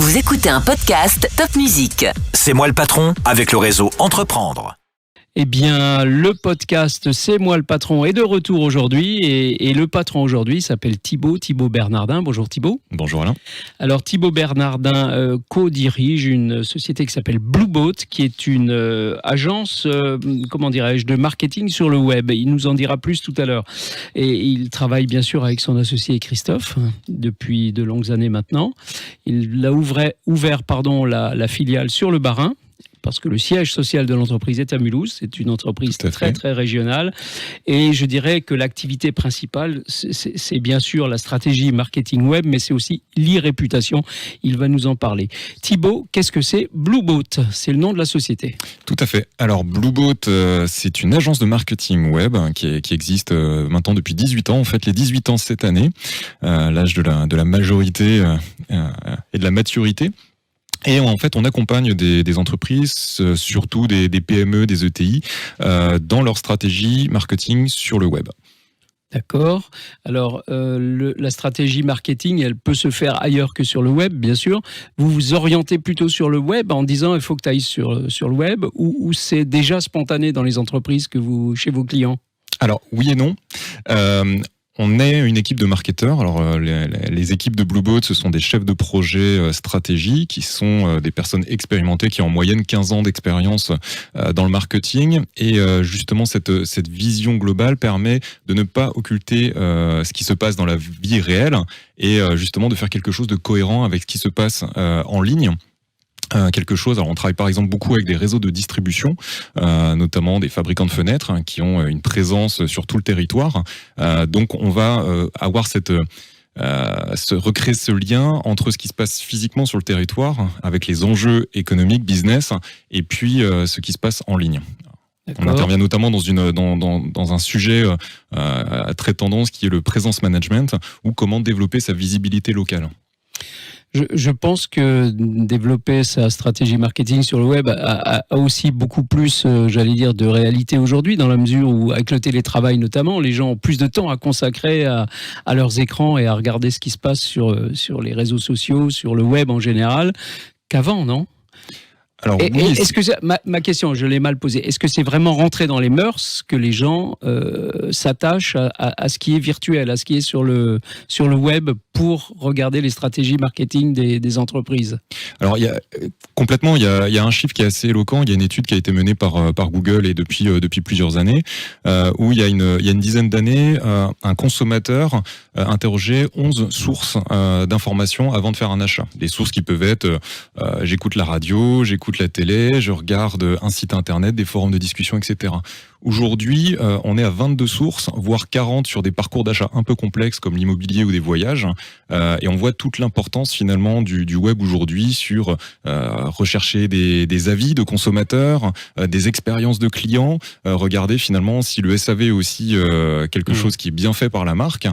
Vous écoutez un podcast Top Music. C'est moi le patron avec le réseau Entreprendre. Eh bien, le podcast C'est moi le patron est de retour aujourd'hui et le patron aujourd'hui s'appelle Thibaut Bernardin. Bonjour Thibaut. Bonjour Alain. Alors Thibaut Bernardin co-dirige une société qui s'appelle Blueboat, qui est une agence, de marketing sur le web. Il nous en dira plus tout à l'heure. Et il travaille bien sûr avec son associé Christophe depuis de longues années maintenant. Il a ouvert la filiale sur le Bas-Rhin, parce que le siège social de l'entreprise est à Mulhouse. C'est une entreprise très, très régionale. Et je dirais que l'activité principale, c'est bien sûr la stratégie marketing web, mais c'est aussi l'e-réputation. Il va nous en parler. Thibaut, qu'est-ce que c'est Blueboat? C'est le nom de la société. Tout à fait. Alors, Blueboat, c'est une agence de marketing web qui existe maintenant depuis 18 ans. En fait, les 18 ans cette année, l'âge de la majorité et de la maturité. Et en fait, on accompagne des entreprises, surtout des PME, des ETI, dans leur stratégie marketing sur le web. D'accord. Alors, la stratégie marketing, elle peut se faire ailleurs que sur le web, bien sûr. Vous vous orientez plutôt sur le web en disant il faut que tu ailles sur le web, ou c'est déjà spontané dans les entreprises chez vos clients? Alors, oui et non. On est une équipe de marketeurs. Alors, les équipes de Blueboat, ce sont des chefs de projet stratégie qui sont des personnes expérimentées qui ont en moyenne 15 ans d'expérience dans le marketing. Et justement, cette vision globale permet de ne pas occulter ce qui se passe dans la vie réelle et justement de faire quelque chose de cohérent avec ce qui se passe en ligne. Alors on travaille par exemple beaucoup avec des réseaux de distribution, notamment des fabricants de fenêtres qui ont une présence sur tout le territoire. Donc on va avoir recréer ce lien entre ce qui se passe physiquement sur le territoire, avec les enjeux économiques, business, et puis ce qui se passe en ligne. D'accord. On intervient notamment dans un sujet très tendance qui est le presence management, ou comment développer sa visibilité locale. Je pense que développer sa stratégie marketing sur le web a aussi beaucoup plus, de réalité aujourd'hui, dans la mesure où, avec le télétravail notamment, les gens ont plus de temps à consacrer à leurs écrans et à regarder ce qui se passe sur les réseaux sociaux, sur le web en général, qu'avant, non ? Alors, oui, est-ce que ma question, je l'ai mal posée, est-ce que c'est vraiment rentré dans les mœurs que les gens s'attachent à ce qui est virtuel, à ce qui est sur le web pour regarder les stratégies marketing des entreprises? Alors, il y a un chiffre qui est assez éloquent. Il y a une étude qui a été menée par Google et depuis plusieurs années, où il y a une dizaine d'années, un consommateur interrogeait 11 sources d'informations avant de faire un achat. Des sources qui peuvent être j'écoute la radio, j'écoute la télé, je regarde un site internet, des forums de discussion, etc. Aujourd'hui, on est à 22 sources, voire 40 sur des parcours d'achat un peu complexes comme l'immobilier ou des voyages. Et on voit toute l'importance finalement du web aujourd'hui sur rechercher des avis de consommateurs, des expériences de clients, regarder finalement si le SAV est aussi quelque chose qui est bien fait par la marque.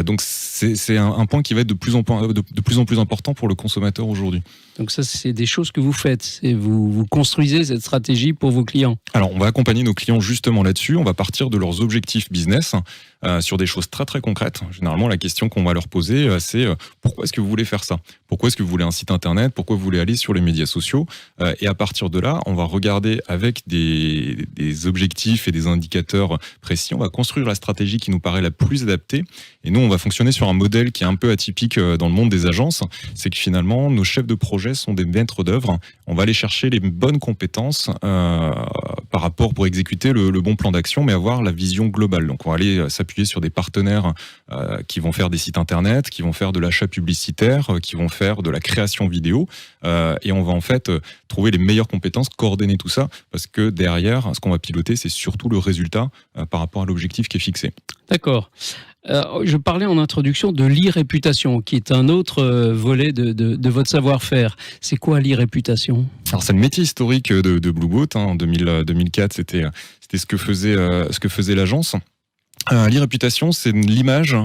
Donc c'est un point qui va être de plus en plus important pour le consommateur aujourd'hui. Donc ça, c'est des choses que vous faites. Vous construisez cette stratégie pour vos clients. Alors, on va accompagner nos clients justement là-dessus. On va partir de leurs objectifs business sur des choses très très concrètes. Généralement, la question qu'on va leur poser, c'est pourquoi est-ce que vous voulez faire ça? Pourquoi est-ce que vous voulez un site internet? Pourquoi vous voulez aller sur les médias sociaux? Et à partir de là, on va regarder avec des objectifs et des indicateurs précis. On va construire la stratégie qui nous paraît la plus adaptée. Et nous, on va fonctionner sur un modèle qui est un peu atypique dans le monde des agences. C'est que finalement, nos chefs de projet sont des maîtres d'œuvre. On va aller chercher les bonnes compétences par rapport pour exécuter le bon plan d'action, mais avoir la vision globale. Donc, on va aller s'appuyer sur des partenaires qui vont faire des sites internet, qui vont faire de l'achat publicitaire, qui vont faire de la création vidéo. Et on va en fait trouver les meilleures compétences, coordonner tout ça, parce que derrière, ce qu'on va piloter, c'est surtout le résultat par rapport à l'objectif qui est fixé. D'accord. Je parlais en introduction de l'e-réputation, qui est un autre volet de votre savoir-faire. C'est quoi l'e-réputation? Alors c'est le métier historique de Blueboat. En 2004, c'était ce que faisait l'agence. L'e-réputation, c'est l'image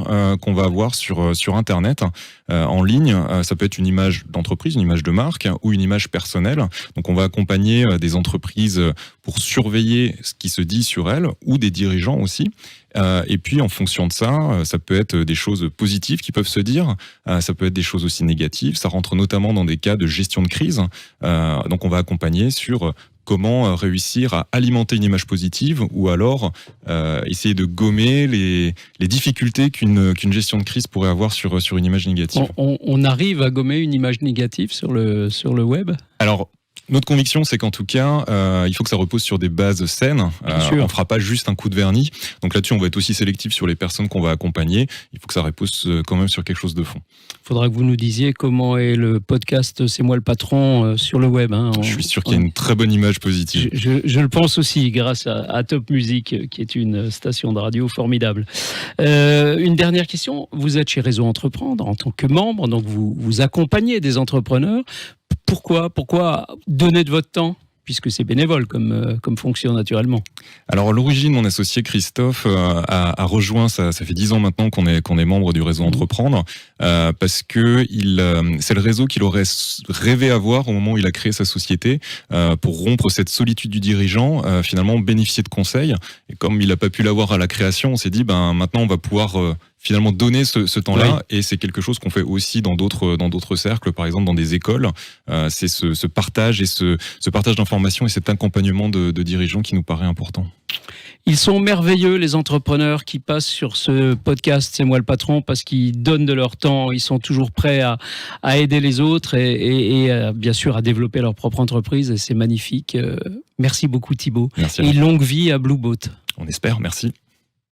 qu'on va avoir sur Internet, en ligne. Ça peut être une image d'entreprise, une image de marque ou une image personnelle. Donc on va accompagner des entreprises pour surveiller ce qui se dit sur elles, ou des dirigeants aussi. Et puis en fonction de ça, ça peut être des choses positives qui peuvent se dire, ça peut être des choses aussi négatives. Ça rentre notamment dans des cas de gestion de crise. Donc on va accompagner sur comment réussir à alimenter une image positive, ou alors essayer de gommer les difficultés qu'une gestion de crise pourrait avoir sur une image négative. On arrive à gommer une image négative sur le web ? Alors, notre conviction, c'est qu'en tout cas, il faut que ça repose sur des bases saines. On ne fera pas juste un coup de vernis. Donc là-dessus, on va être aussi sélectif sur les personnes qu'on va accompagner. Il faut que ça repose quand même sur quelque chose de fond. Il faudra que vous nous disiez comment est le podcast C'est moi le patron sur le web. Je suis sûr qu'il y a une très bonne image positive. Je le pense aussi, grâce à Top Music, qui est une station de radio formidable. Une dernière question. Vous êtes chez Réseau Entreprendre en tant que membre, donc vous accompagnez des entrepreneurs. Pourquoi donner de votre temps, puisque c'est bénévole comme fonction naturellement? Alors à l'origine, mon associé Christophe a rejoint, ça fait 10 ans maintenant qu'on est membre du Réseau Entreprendre, parce que c'est le réseau qu'il aurait rêvé avoir au moment où il a créé sa société, pour rompre cette solitude du dirigeant, finalement bénéficier de conseils. Et comme il n'a pas pu l'avoir à la création, on s'est dit maintenant on va pouvoir finalement donner ce temps-là, et c'est quelque chose qu'on fait aussi dans d'autres cercles, par exemple dans des écoles. C'est ce partage et ce partage d'informations et cet accompagnement de dirigeants qui nous paraît important. Ils sont merveilleux, les entrepreneurs qui passent sur ce podcast C'est moi le patron, parce qu'ils donnent de leur temps, ils sont toujours prêts à aider les autres et bien sûr à développer leur propre entreprise, et c'est magnifique. Merci beaucoup Thibaut. Merci. Et longue vie à Blue Boat. On espère, merci.